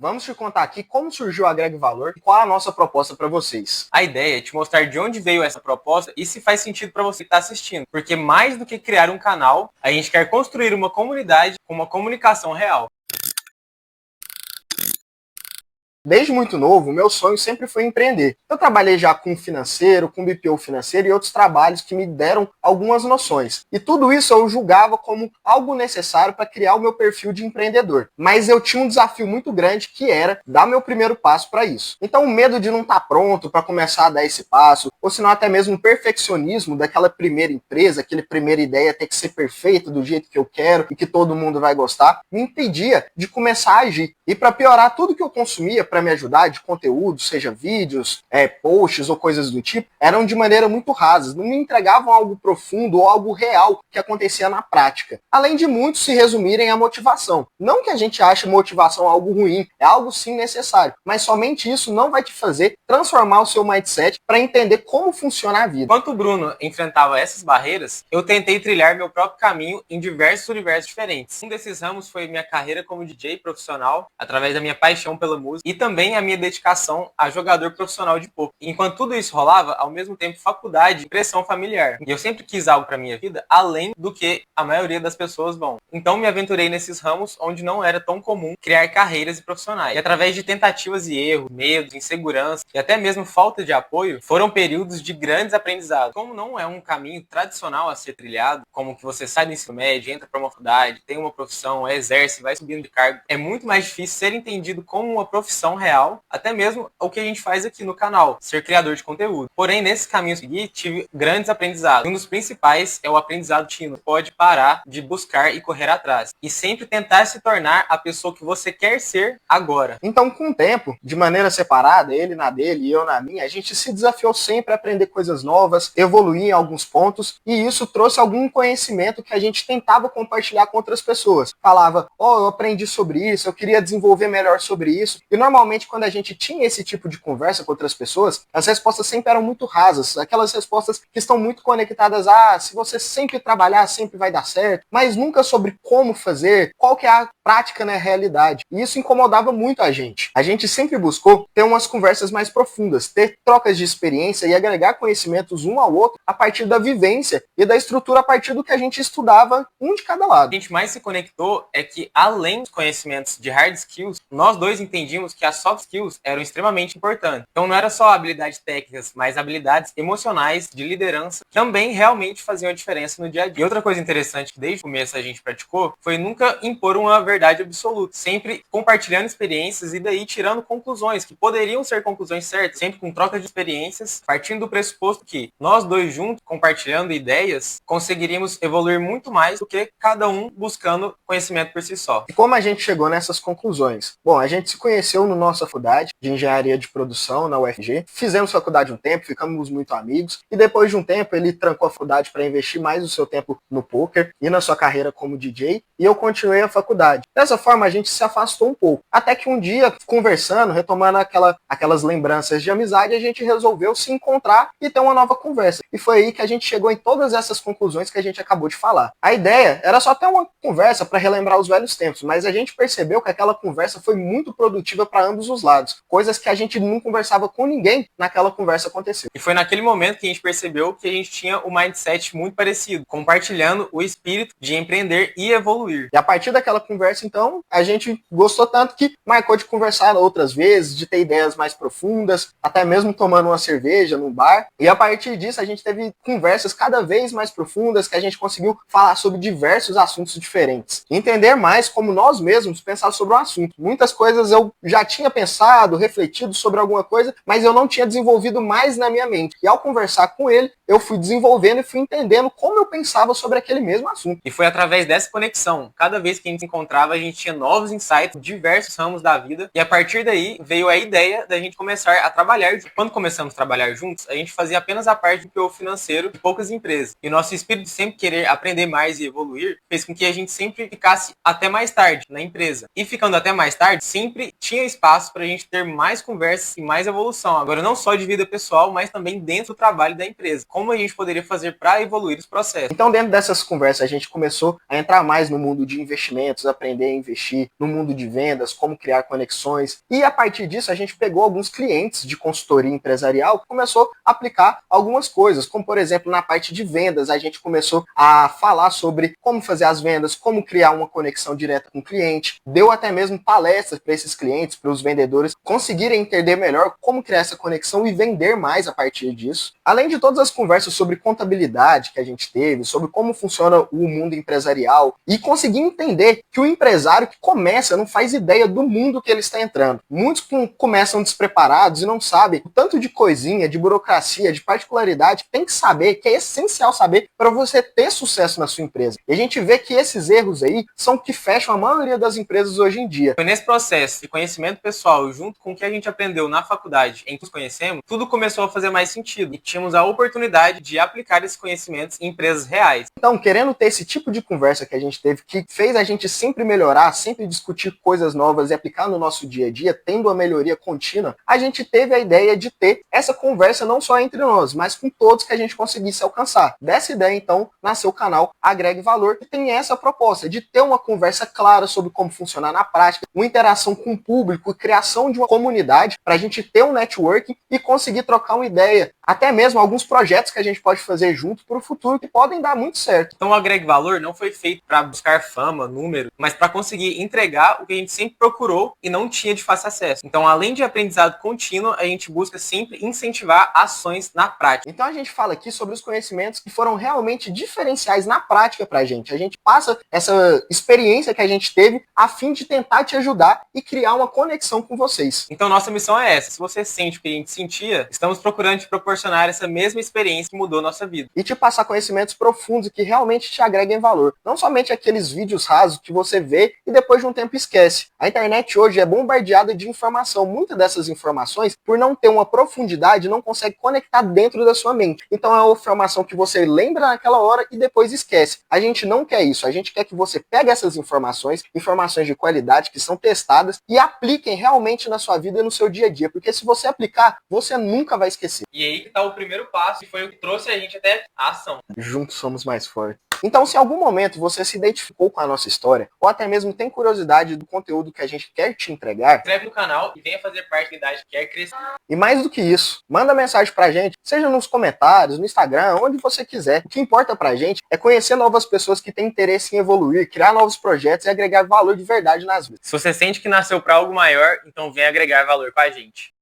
Vamos te contar aqui como surgiu a Agreg Valor e qual é a nossa proposta para vocês. A ideia é te mostrar de onde veio essa proposta e se faz sentido para você que está assistindo. Porque mais do que criar um canal, a gente quer construir uma comunidade com uma comunicação real. Desde muito novo, meu sonho sempre foi empreender. Eu trabalhei já com financeiro, com BPO financeiro e outros trabalhos que me deram algumas noções. E tudo isso eu julgava como algo necessário para criar o meu perfil de empreendedor. Mas eu tinha um desafio muito grande que era dar meu primeiro passo para isso. Então o medo de não estar pronto para começar a dar esse passo, ou senão até mesmo o perfeccionismo daquela primeira empresa, aquela primeira ideia ter que ser perfeita do jeito que eu quero e que todo mundo vai gostar, me impedia de começar a agir. E para piorar, tudo que eu consumia para me ajudar de conteúdo, seja vídeos, posts ou coisas do tipo, eram de maneira muito rasas, não me entregavam algo profundo ou algo real que acontecia na prática. Além de muitos se resumirem à motivação. Não que a gente ache motivação algo ruim, é algo sim necessário, mas somente isso não vai te fazer transformar o seu mindset para entender como funciona a vida. Enquanto o Bruno enfrentava essas barreiras, eu tentei trilhar meu próprio caminho em diversos universos diferentes. Um desses ramos foi minha carreira como DJ profissional, através da minha paixão pela música, e também a minha dedicação a jogador profissional de poker. Enquanto tudo isso rolava, ao mesmo tempo faculdade e pressão familiar. E eu sempre quis algo para minha vida além do que a maioria das pessoas vão. Então me aventurei nesses ramos onde não era tão comum criar carreiras e profissionais. E através de tentativas e erros, medos, insegurança e até mesmo falta de apoio, foram períodos de grandes aprendizados. Como não é um caminho tradicional a ser trilhado, como que você sai do ensino médio, entra para uma faculdade, tem uma profissão, exerce, vai subindo de cargo, é muito mais difícil ser entendido como uma profissão real, até mesmo o que a gente faz aqui no canal, ser criador de conteúdo. Porém, nesse caminho seguinte, tive grandes aprendizados. Um dos principais é o aprendizado tímido. Pode parar de buscar e correr atrás. E sempre tentar se tornar a pessoa que você quer ser agora. Então, com o tempo, de maneira separada, ele na dele e eu na minha, a gente se desafiou sempre a aprender coisas novas, evoluir em alguns pontos, e isso trouxe algum conhecimento que a gente tentava compartilhar com outras pessoas. Falava, eu aprendi sobre isso, eu queria desenvolver melhor sobre isso. E normalmente, quando a gente tinha esse tipo de conversa com outras pessoas, as respostas sempre eram muito rasas, aquelas respostas que estão muito conectadas a se você sempre trabalhar, sempre vai dar certo, mas nunca sobre como fazer, qual que é a prática na realidade. E isso incomodava muito a gente. A gente sempre buscou ter umas conversas mais profundas, ter trocas de experiência e agregar conhecimentos um ao outro a partir da vivência e da estrutura a partir do que a gente estudava, um de cada lado. O que a gente mais se conectou é que, além dos conhecimentos de hard skills, nós dois entendíamos que as soft skills eram extremamente importantes. Então não era só habilidades técnicas, mas habilidades emocionais, de liderança, que também realmente faziam a diferença no dia a dia. E outra coisa interessante que desde o começo a gente praticou foi nunca impor uma verdade absoluta, sempre compartilhando experiências e daí tirando conclusões, que poderiam ser conclusões certas, sempre com troca de experiências, partindo do pressuposto que nós dois juntos, compartilhando ideias, conseguiríamos evoluir muito mais do que cada um buscando conhecimento por si só. E como a gente chegou nessas conclusões? Bom, a gente se conheceu na nossa faculdade de engenharia de produção na UFG, fizemos faculdade um tempo, ficamos muito amigos, e depois de um tempo ele trancou a faculdade para investir mais o seu tempo no poker e na sua carreira como DJ, e eu continuei a faculdade. Dessa forma a gente se afastou um pouco, até que um dia, conversando, retomando aquelas lembranças de amizade, a gente resolveu se encontrar e ter uma nova conversa. E foi aí que a gente chegou em todas essas conclusões que a gente acabou de falar. A ideia era só ter uma conversa para relembrar os velhos tempos, mas a gente percebeu que aquela conversa foi muito produtiva para ambos os lados. Coisas que a gente não conversava com ninguém, naquela conversa aconteceu. E foi naquele momento que a gente percebeu que a gente tinha um mindset muito parecido, compartilhando o espírito de empreender e evoluir. E a partir daquela conversa, então, a gente gostou tanto que marcou de conversar outras vezes, de ter ideias mais profundas, até mesmo tomando uma cerveja num bar. E a partir disso, a gente teve conversas cada vez mais profundas, que a gente conseguiu falar sobre diversos assuntos diferentes. Entender mais como nós mesmos pensar sobre o assunto. Muitas coisas eu já tinha pensado, refletido sobre alguma coisa, mas eu não tinha desenvolvido mais na minha mente. E ao conversar com ele, eu fui desenvolvendo e fui entendendo como eu pensava sobre aquele mesmo assunto. E foi através dessa conexão. Cada vez que a gente se encontrava, a gente tinha novos insights, diversos ramos da vida. E a partir daí, veio a ideia da gente começar a trabalhar. Quando começamos a trabalhar juntos, a gente fazia apenas a parte do PO financeiro de poucas empresas. E o nosso espírito de sempre querer aprender mais e evoluir fez com que a gente sempre ficasse até mais tarde na empresa. E ficando até mais tarde, sempre tinha espaço para a gente ter mais conversas e mais evolução. Agora, não só de vida pessoal, mas também dentro do trabalho da empresa. Como a gente poderia fazer para evoluir os processos. Então, dentro dessas conversas, a gente começou a entrar mais no mundo de investimentos, aprender a investir, no mundo de vendas, como criar conexões. E a partir disso, a gente pegou alguns clientes de consultoria empresarial e começou a aplicar algumas coisas, como, por exemplo, na parte de vendas, a gente começou a falar sobre como fazer as vendas, como criar uma conexão direta com o cliente. Deu até mesmo palestras para esses clientes, para os vendedores conseguirem entender melhor como criar essa conexão e vender mais a partir disso. Além de todas as conversas sobre contabilidade que a gente teve, sobre como funciona o mundo empresarial e conseguir entender que o empresário que começa não faz ideia do mundo que ele está entrando. Muitos começam despreparados e não sabem o tanto de coisinha, de burocracia, de particularidade que tem que saber, que é essencial saber para você ter sucesso na sua empresa. E a gente vê que esses erros aí são o que fecham a maioria das empresas hoje em dia. Foi nesse processo de conhecimento pessoal, junto com o que a gente aprendeu na faculdade, em que nos conhecemos, tudo começou a fazer mais sentido. E tínhamos a oportunidade de aplicar esses conhecimentos em empresas reais. Então, querendo ter esse tipo de conversa que a gente teve, que fez a gente sempre melhorar, sempre discutir coisas novas e aplicar no nosso dia a dia, tendo a melhoria contínua, a gente teve a ideia de ter essa conversa não só entre nós, mas com todos que a gente conseguisse alcançar. Dessa ideia, então, nasceu o canal Agregue Valor, que tem essa proposta de ter uma conversa clara sobre como funcionar na prática, uma interação com o público, criação de uma comunidade, para a gente ter um networking e conseguir trocar uma ideia. Até mesmo alguns projetos que a gente pode fazer junto para o futuro que podem dar muito certo. Então o Agregue Valor não foi feito para buscar fama, número, mas para conseguir entregar o que a gente sempre procurou e não tinha de fácil acesso. Então, além de aprendizado contínuo, a gente busca sempre incentivar ações na prática. Então a gente fala aqui sobre os conhecimentos que foram realmente diferenciais na prática para a gente. A gente passa essa experiência que a gente teve a fim de tentar te ajudar e criar uma conexão com vocês. Então nossa missão é essa. Se você sente o que a gente sentia, estamos procurando te proporcionar essa mesma experiência que mudou nossa vida. E te passar conhecimentos profundos que realmente te agreguem valor. Não somente aqueles vídeos rasos que você vê e depois de um tempo esquece. A internet hoje é bombardeada de informação. Muitas dessas informações, por não ter uma profundidade, não consegue conectar dentro da sua mente. Então é uma informação que você lembra naquela hora e depois esquece. A gente não quer isso. A gente quer que você pegue essas informações de qualidade que são testadas e apliquem realmente na sua vida e no seu dia a dia. Porque se você aplicar, você nunca vai esquecer. E aí que está o primeiro passo, que foi o que trouxe a gente até a ação. Juntos somos mais fortes. Então, se em algum momento você se identificou com a nossa história, ou até mesmo tem curiosidade do conteúdo que a gente quer te entregar, se inscreve no canal e venha fazer parte da comunidade que quer crescer. E mais do que isso, manda mensagem pra gente, seja nos comentários, no Instagram, onde você quiser. O que importa pra gente é conhecer novas pessoas que têm interesse em evoluir, criar novos projetos e agregar valor de verdade nas vidas. Se você sente que nasceu para algo maior, então vem agregar valor com a gente.